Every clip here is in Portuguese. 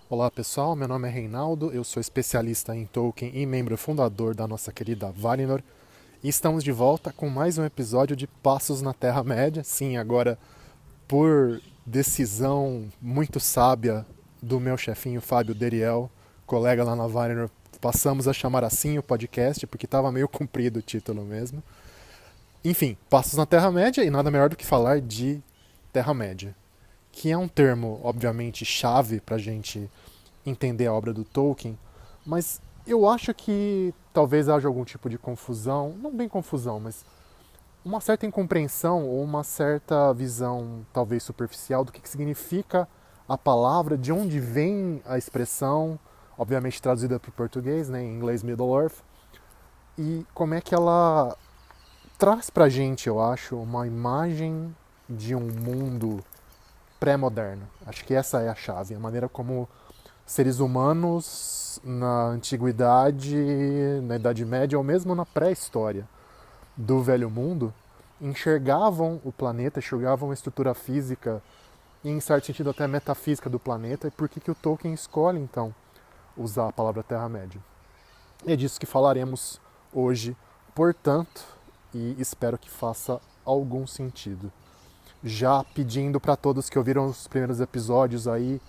Olá pessoal, meu nome é Reinaldo, eu sou especialista em Tolkien e membro fundador da nossa querida Valinor. E estamos de volta com mais um episódio de Passos na Terra-média. Sim, agora por decisão muito sábia do meu chefinho Fábio Deriel, colega lá na Valinor, passamos a chamar assim o podcast, porque estava meio comprido o título mesmo. Enfim, Passos na Terra-média e nada melhor do que falar de Terra-média, que é um termo, obviamente, chave para a gente entender a obra do Tolkien, mas eu acho que talvez haja algum tipo de confusão, não bem confusão, mas uma certa incompreensão ou uma certa visão talvez superficial do que significa a palavra, de onde vem a expressão, obviamente traduzida para o português, né, em inglês Middle-earth, e como é que ela traz para a gente, eu acho, uma imagem de um mundo pré-moderno. Acho que essa é a chave, a maneira como seres humanos na antiguidade, na Idade Média ou mesmo na pré-história do Velho Mundo enxergavam o planeta, enxergavam a estrutura física e, em certo sentido, até metafísica do planeta. E por que o Tolkien escolhe, então, usar a palavra Terra-média? E é disso que falaremos hoje, portanto, e espero que faça algum sentido. Já pedindo para todos que ouviram os primeiros episódios aí,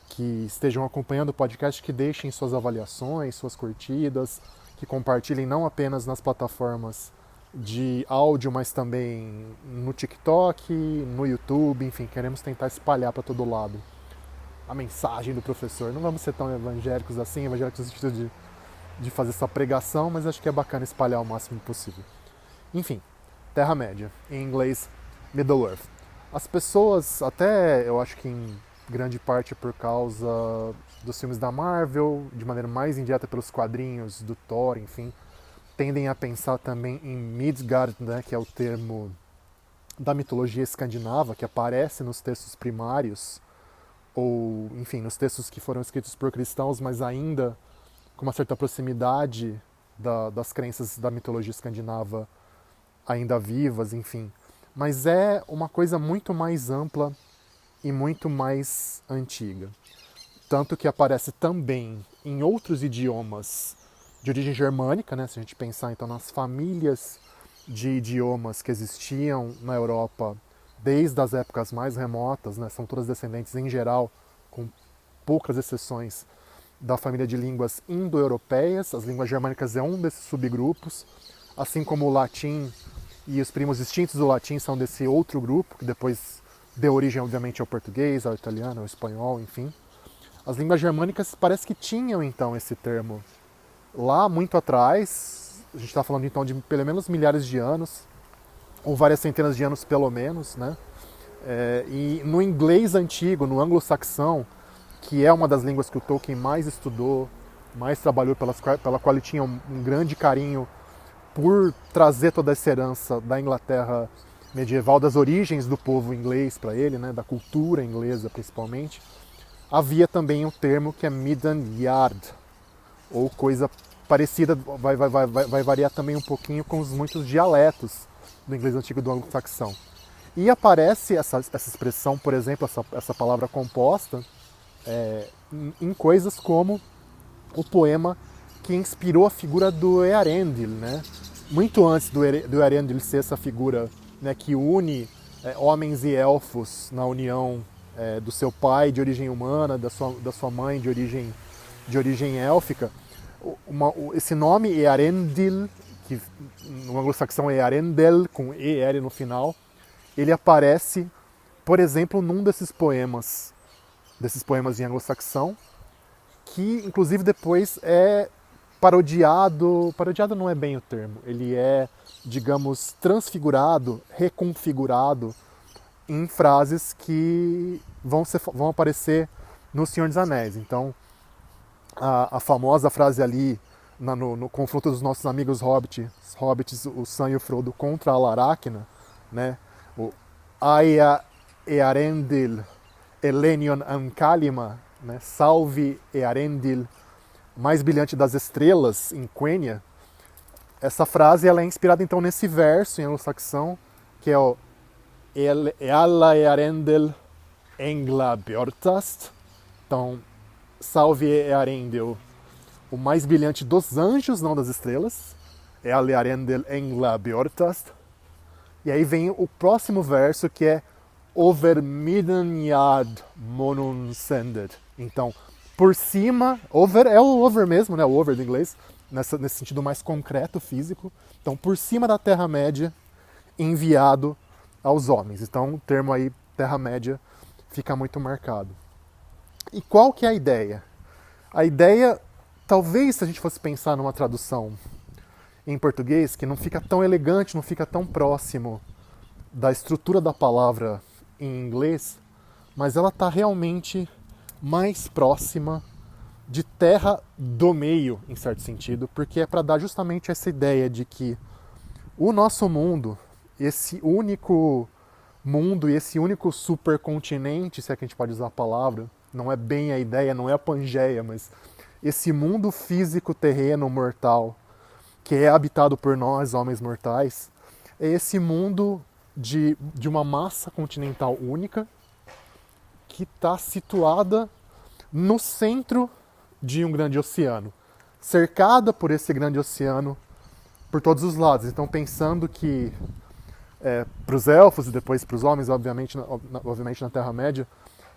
que estejam acompanhando o podcast, que deixem suas avaliações, suas curtidas, que compartilhem não apenas nas plataformas de áudio, mas também no TikTok, no YouTube, enfim, queremos tentar espalhar para todo lado a mensagem do professor. Não vamos ser tão evangélicos assim, evangélicos no sentido de fazer essa pregação, mas acho que é bacana espalhar o máximo possível. Enfim, Terra-média, em inglês Middle-earth. As pessoas, até eu acho que em grande parte por causa dos filmes da Marvel, de maneira mais indireta pelos quadrinhos do Thor, enfim, tendem a pensar também em Midgard, né, que é o termo da mitologia escandinava, que aparece nos textos primários, ou, enfim, nos textos que foram escritos por cristãos, mas ainda com uma certa proximidade das crenças da mitologia escandinava ainda vivas, enfim. Mas é uma coisa muito mais ampla e muito mais antiga. Tanto que aparece também em outros idiomas de origem germânica, né? Se a gente pensar então nas famílias de idiomas que existiam na Europa desde as épocas mais remotas, né? São todas descendentes em geral, com poucas exceções, da família de línguas indo-europeias. As línguas germânicas é um desses subgrupos, assim como o latim e os primos extintos do latim são desse outro grupo, que depois deu origem, obviamente, ao português, ao italiano, ao espanhol, enfim. As línguas germânicas parece que tinham, então, esse termo lá muito atrás. A gente está falando, então, de pelo menos milhares de anos, ou várias centenas de anos, pelo menos, né? E no inglês antigo, no anglo-saxão, que é uma das línguas que o Tolkien mais estudou, mais trabalhou, pela qual ele tinha um grande carinho por trazer toda essa herança da Inglaterra medieval, das origens do povo inglês para ele, né, da cultura inglesa principalmente, havia também um termo que é Midden-Yard, ou coisa parecida, vai variar também um pouquinho com os muitos dialetos do inglês antigo do anglo-saxão. E aparece essa expressão, por exemplo, essa palavra composta, em coisas como o poema que inspirou a figura do Earendil, né? Muito antes do Earendil ser essa figura, né, que une homens e elfos na união do seu pai de origem humana, da sua mãe de origem élfica. Esse nome Earendil, que no anglo-saxão é Earendel, com ER no final, ele aparece, por exemplo, num desses poemas em anglo-saxão, que inclusive depois é parodiado não é bem o termo, ele é, digamos, transfigurado, reconfigurado em frases que vão aparecer no Senhor dos Anéis. Então, a famosa frase ali, no confronto dos nossos amigos hobbits, o Sam e o Frodo contra a Laracna, né? O Aia Earendil Elenion Ancalima, né? Salve Earendil, mais brilhante das estrelas, em Quenya. Essa frase ela é inspirada então nesse verso em anglo-saxão, que é o Ealla Earendel Engla Bjortast. Então, Salve Earendel, o mais brilhante dos anjos, não das estrelas. Ele Earendel engla bjortast. E aí vem o próximo verso, que é Over midden monun sendet. Então, por cima, over é o over mesmo, né? O over do inglês, nesse sentido mais concreto, físico. Então, por cima da Terra-média, enviado aos homens. Então, o termo aí, Terra-média, fica muito marcado. E qual que é a ideia? A ideia, talvez se a gente fosse pensar numa tradução em português, que não fica tão elegante, não fica tão próximo da estrutura da palavra em inglês, mas ela está realmente mais próxima de terra do meio, em certo sentido, porque é para dar justamente essa ideia de que o nosso mundo, esse único mundo e esse único supercontinente, se é que a gente pode usar a palavra, não é bem a ideia, não é a Pangeia, mas esse mundo físico, terreno, mortal, que é habitado por nós, homens mortais, é esse mundo de uma massa continental única que está situada no centro de um grande oceano, cercada por esse grande oceano por todos os lados. Então, pensando que para os elfos e depois para os homens, obviamente na Terra-média,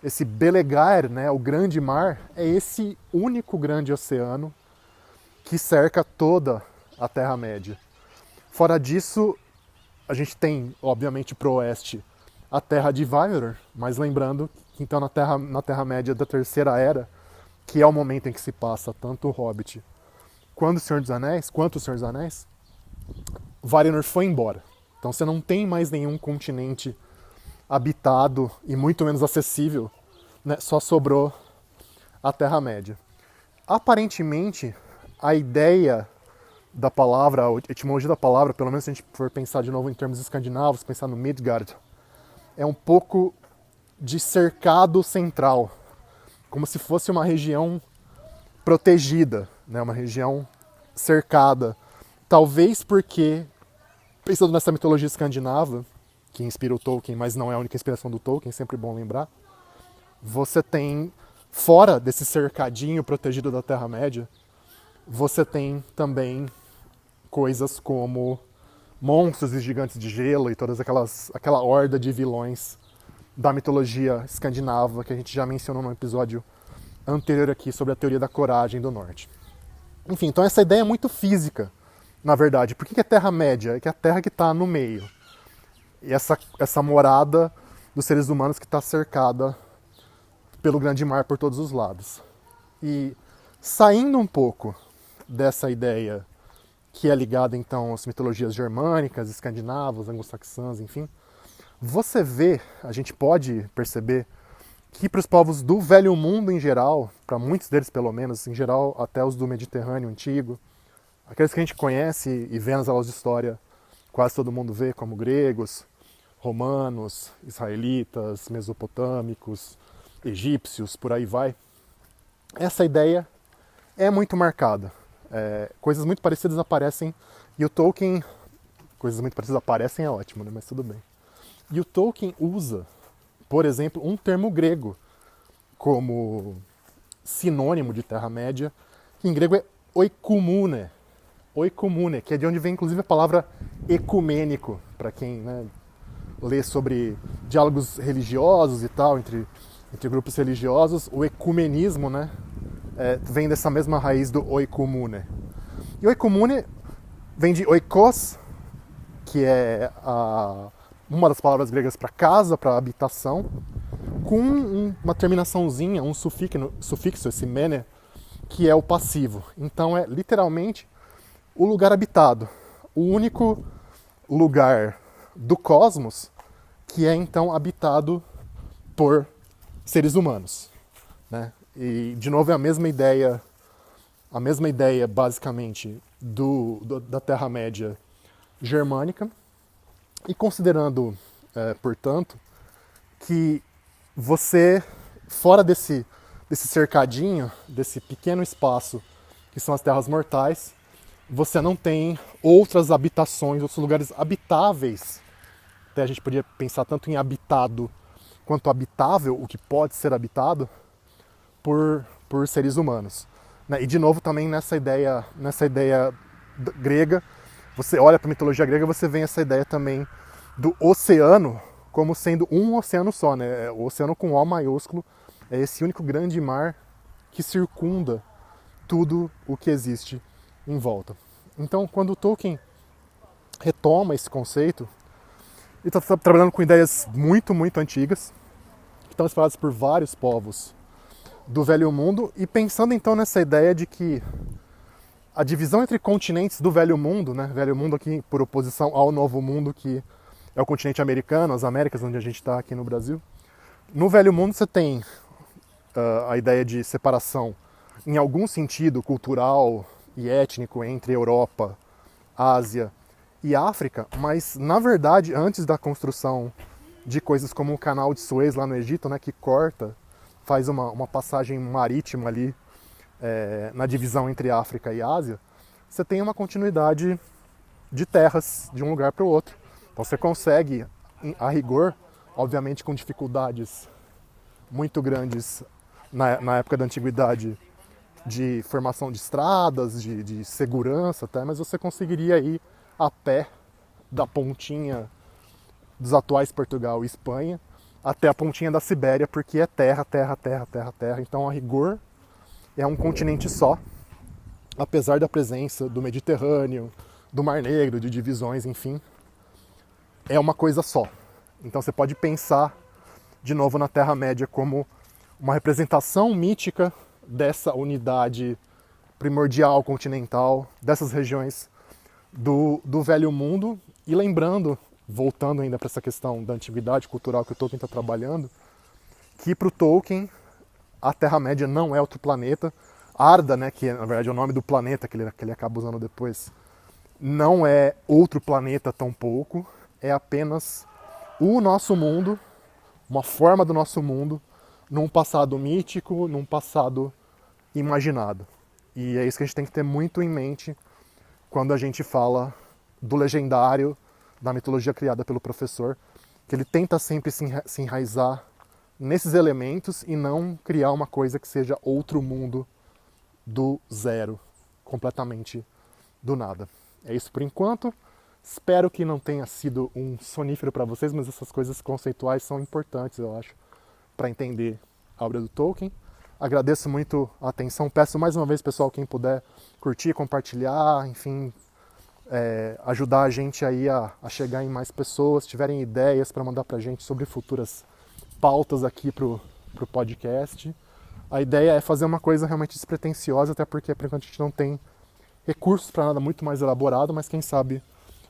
esse Belegaer, né, o grande mar, é esse único grande oceano que cerca toda a Terra-média. Fora disso, a gente tem, obviamente, para o oeste a Terra de Valinor, mas lembrando que então na Terra-média da Terceira Era, que é o momento em que se passa tanto o Hobbit quanto o Senhor dos Anéis, Valinor foi embora. Então você não tem mais nenhum continente habitado e muito menos acessível, né? Só sobrou a Terra-média. Aparentemente, a ideia da palavra, a etimologia da palavra, pelo menos se a gente for pensar de novo em termos escandinavos, pensar no Midgard, é um pouco de cercado central, como se fosse uma região protegida, né? Uma região cercada. Talvez porque, pensando nessa mitologia escandinava, que inspira o Tolkien, mas não é a única inspiração do Tolkien, sempre bom lembrar, você tem, fora desse cercadinho protegido da Terra-média, você tem também coisas como monstros e gigantes de gelo e aquela horda de vilões da mitologia escandinava que a gente já mencionou no episódio anterior aqui sobre a teoria da coragem do norte. Enfim, então essa ideia é muito física, na verdade. Por que é Terra-média? É que é a Terra que está no meio. E essa morada dos seres humanos que está cercada pelo grande mar por todos os lados. E saindo um pouco dessa ideia que é ligada então às mitologias germânicas, escandinavas, anglo-saxãs, enfim, você vê, a gente pode perceber que para os povos do Velho Mundo em geral, para muitos deles pelo menos, em geral até os do Mediterrâneo antigo, aqueles que a gente conhece e vê nas aulas de história, quase todo mundo vê, como gregos, romanos, israelitas, mesopotâmicos, egípcios, por aí vai. Essa ideia é muito marcada. Coisas muito parecidas aparecem, e o Tolkien... Coisas muito parecidas aparecem é ótimo, né? Mas tudo bem. E o Tolkien usa, por exemplo, um termo grego como sinônimo de Terra-média, que em grego é oikumune. Oikumune, que é de onde vem inclusive a palavra ecumênico, para quem, né, lê sobre diálogos religiosos e tal, entre grupos religiosos. O ecumenismo, né, vem dessa mesma raiz do oikumune. E oikumune vem de oikos, que é uma das palavras gregas para casa, para habitação, com uma terminaçãozinha, um sufixo, esse mene, que é o passivo. Então é literalmente o lugar habitado, o único lugar do cosmos que é então habitado por seres humanos, né? E de novo é a mesma ideia basicamente da Terra-média germânica, e considerando, portanto, que você, fora desse cercadinho, desse pequeno espaço que são as terras mortais, você não tem outras habitações, outros lugares habitáveis. Até a gente podia pensar tanto em habitado quanto habitável, o que pode ser habitado, por por seres humanos. Né? E de novo também nessa ideia grega, você olha para a mitologia grega, você vê essa ideia também do oceano como sendo um oceano só, né? O oceano com O maiúsculo é esse único grande mar que circunda tudo o que existe em volta. Então, quando Tolkien retoma esse conceito, ele está trabalhando com ideias muito, muito antigas, que estão espalhadas por vários povos do Velho Mundo, e pensando então nessa ideia de que a divisão entre continentes do Velho Mundo, né, Velho Mundo aqui por oposição ao Novo Mundo, que é o continente americano, as Américas, onde a gente está aqui no Brasil. No Velho Mundo você tem a ideia de separação, em algum sentido cultural e étnico, entre Europa, Ásia e África, mas na verdade, antes da construção de coisas como o Canal de Suez lá no Egito, né, que corta, faz uma passagem marítima ali na divisão entre África e Ásia, você tem uma continuidade de terras de um lugar para o outro. Então você consegue, a rigor, obviamente com dificuldades muito grandes na época da antiguidade, de formação de estradas, de segurança até, mas você conseguiria ir a pé da pontinha dos atuais Portugal e Espanha até a pontinha da Sibéria, porque é terra, terra, terra, terra, terra. Então, a rigor, é um continente só, apesar da presença do Mediterrâneo, do Mar Negro, de divisões, enfim, é uma coisa só. Então você pode pensar, de novo, na Terra-média como uma representação mítica dessa unidade primordial continental, dessas regiões do Velho Mundo. E lembrando, voltando ainda para essa questão da antiguidade cultural que o Tolkien está trabalhando, que para o Tolkien a Terra-média não é outro planeta. Arda, né, que na verdade é o nome do planeta que ele acaba usando depois, não é outro planeta tampouco, é apenas o nosso mundo, uma forma do nosso mundo, num passado mítico, num passado imaginado. E é isso que a gente tem que ter muito em mente quando a gente fala do legendário, da mitologia criada pelo professor, que ele tenta sempre se enraizar nesses elementos e não criar uma coisa que seja outro mundo do zero, completamente do nada. É isso por enquanto. Espero que não tenha sido um sonífero para vocês, mas essas coisas conceituais são importantes, eu acho, para entender a obra do Tolkien. Agradeço muito a atenção. Peço mais uma vez, pessoal, quem puder curtir, compartilhar, enfim, ajudar a gente aí a chegar em mais pessoas. Se tiverem ideias para mandar para a gente sobre futuras pautas aqui pro podcast. A ideia é fazer uma coisa realmente despretensiosa, até porque por enquanto a gente não tem recursos para nada muito mais elaborado, mas quem sabe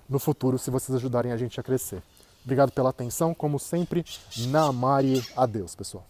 no futuro, se vocês ajudarem a gente a crescer. Obrigado pela atenção, como sempre, Namari, adeus, pessoal.